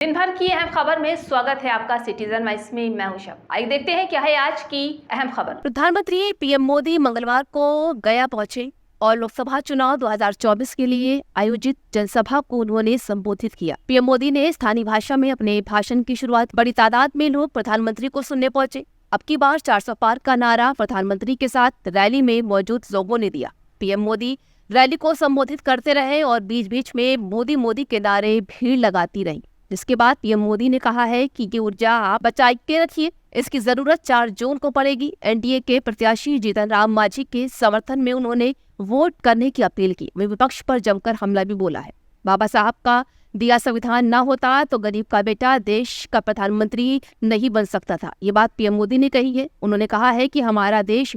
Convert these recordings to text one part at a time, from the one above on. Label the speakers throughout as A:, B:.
A: दिन भर की अहम खबर में स्वागत है आपका सिटीजन वाइस में। मैं हूं शब। आइए देखते हैं क्या है आज की अहम खबर।
B: प्रधानमंत्री पीएम मोदी मंगलवार को गया पहुंचे और लोकसभा चुनाव 2024 के लिए आयोजित जनसभा को उन्होंने संबोधित किया। पीएम मोदी ने स्थानीय भाषा में अपने भाषण की शुरुआत। बड़ी तादाद में लोग प्रधानमंत्री को सुनने पहुंचे। अब की बार 400 पार का नारा प्रधानमंत्री के साथ रैली में मौजूद लोगों ने दिया। पीएम मोदी रैली को संबोधित करते रहे और बीच बीच में मोदी मोदी के नारे भीड़ लगाती रही, जिसके बाद पीएम मोदी ने कहा है कि ये ऊर्जा आप बचा के रखिए, इसकी जरूरत 4 जून को पड़ेगी। एनडीए के प्रत्याशी जीतन राम मांझी के समर्थन में उन्होंने वोट करने की अपील की। वे विपक्ष पर जमकर हमला भी बोला है। बाबा साहब का दिया संविधान न होता तो गरीब का बेटा देश का प्रधानमंत्री नहीं बन सकता था। ये बात पीएम मोदी ने कही है। उन्होंने कहा है कि हमारा देश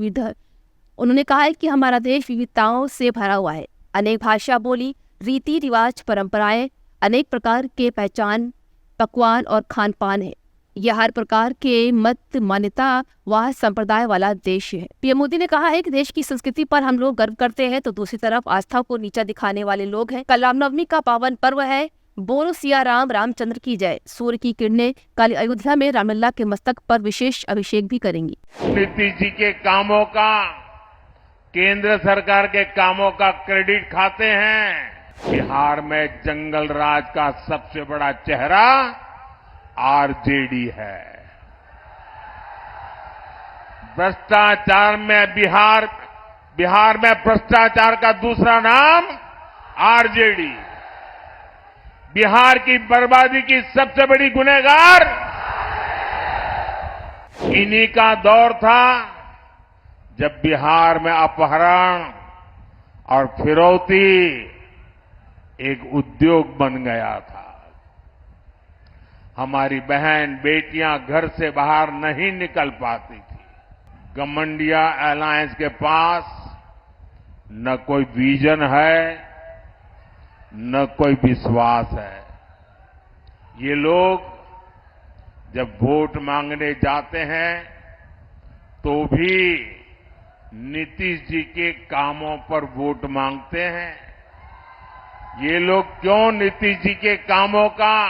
B: विविधताओं से भरा हुआ है। अनेक भाषा, बोली, रीति रिवाज, परंपराएं, अनेक प्रकार के पहचान, पकवान और खान पान है। यह हर प्रकार के मत, मान्यता व संप्रदाय वाला देश है। पीएम मोदी ने कहा है कि देश की संस्कृति पर हम लोग गर्व करते हैं तो दूसरी तरफ आस्था को नीचा दिखाने वाले लोग हैं। कल रामनवमी का पावन पर्व है। बोलो सिया राम, रामचंद्र की जय। सूर्य की किरणें कल अयोध्या में रामलला के मस्तक पर विशेष अभिषेक भी करेंगी।
C: नीतीश जी के कामों का, केंद्र सरकार के कामों का क्रेडिट खाते हैं। बिहार में जंगल राज का सबसे बड़ा चेहरा आरजेडी है। भ्रष्टाचार में बिहार में भ्रष्टाचार का दूसरा नाम आरजेडी। बिहार की बर्बादी की सबसे बड़ी गुनहगार इन्हीं का दौर था जब बिहार में अपहरण और फिरौती एक उद्योग बन गया था। हमारी बहन बेटियां घर से बाहर नहीं निकल पाती थी। गमंडिया अलायंस के पास न कोई विजन है, न कोई विश्वास है। ये लोग जब वोट मांगने जाते हैं तो भी नीतीश जी के कामों पर वोट मांगते हैं। ये लोग क्यों नीतीश जी के कामों का,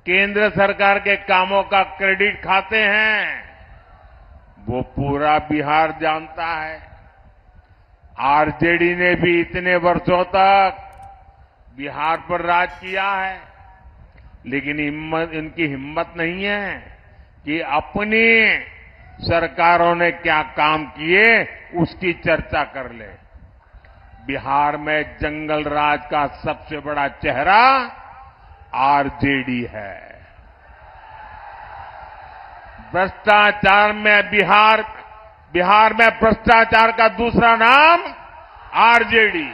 C: केंद्र सरकार के कामों का क्रेडिट खाते हैं, वो पूरा बिहार जानता है। आरजेडी ने भी इतने वर्षों तक बिहार पर राज किया है, लेकिन इनकी हिम्मत नहीं है कि अपनी सरकारों ने क्या काम किए उसकी चर्चा कर ले। बिहार में जंगल राज का सबसे बड़ा चेहरा आरजेडी है। भ्रष्टाचार में बिहार में भ्रष्टाचार का दूसरा नाम आरजेडी।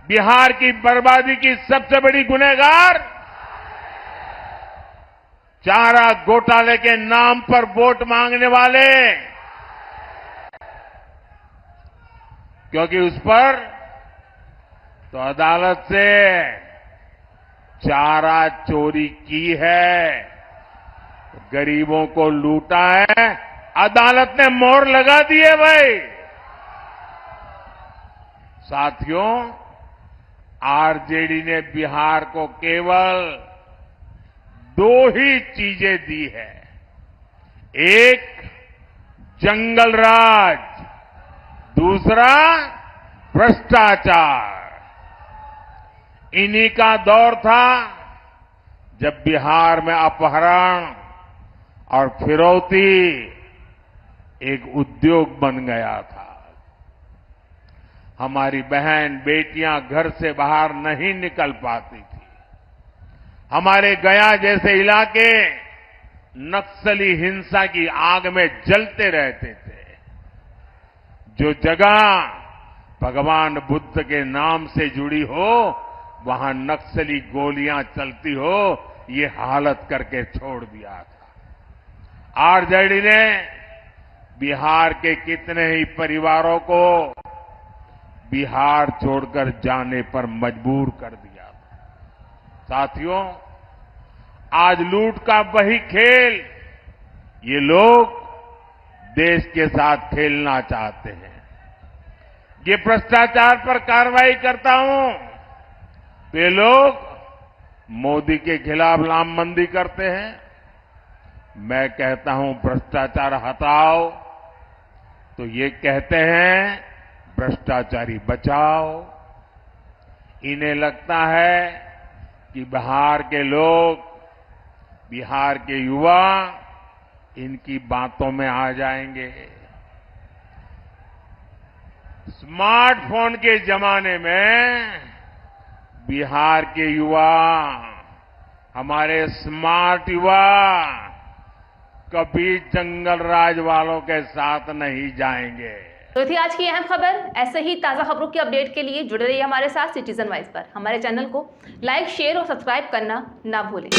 C: बिहार की बर्बादी की सबसे बड़ी गुनहगार चारा घोटाले के नाम पर वोट मांगने वाले, क्योंकि उस पर तो अदालत से चारा चोरी की है, गरीबों को लूटा है, अदालत ने मोहर लगा दी है। भाई साथियों, आरजेडी ने बिहार को केवल 2 ही चीजें दी है। एक जंगल राज, दूसरा भ्रष्टाचार। इन्हीं का दौर था जब बिहार में अपहरण और फिरौती एक उद्योग बन गया था। हमारी बहन बेटियां घर से बाहर नहीं निकल पाती थी। हमारे गया जैसे इलाके नक्सली हिंसा की आग में जलते रहते थे। जो जगह भगवान बुद्ध के नाम से जुड़ी हो, वहां नक्सली गोलियां चलती हो, ये हालत करके छोड़ दिया था। आरजेडी ने बिहार के कितने ही परिवारों को बिहार छोड़कर जाने पर मजबूर कर दिया था। साथियों, आज लूट का वही खेल ये लोग देश के साथ खेलना चाहते हैं। ये भ्रष्टाचार पर कार्रवाई करता हूं, वे लोग मोदी के खिलाफ लामबंदी करते हैं। मैं कहता हूं भ्रष्टाचार हटाओ, तो ये कहते हैं भ्रष्टाचारी बचाओ। इन्हें लगता है कि बिहार के लोग, बिहार के युवा इनकी बातों में आ जाएंगे। स्मार्टफोन के जमाने में बिहार के युवा, हमारे स्मार्ट युवा कभी जंगल राज वालों के साथ नहीं जाएंगे।
A: तो थी आज की अहम खबर। ऐसे ही ताज़ा खबरों की अपडेट के लिए जुड़े रहिए हमारे साथ सिटीजन वाइस पर। हमारे चैनल को लाइक, शेयर और सब्सक्राइब करना ना भूलें।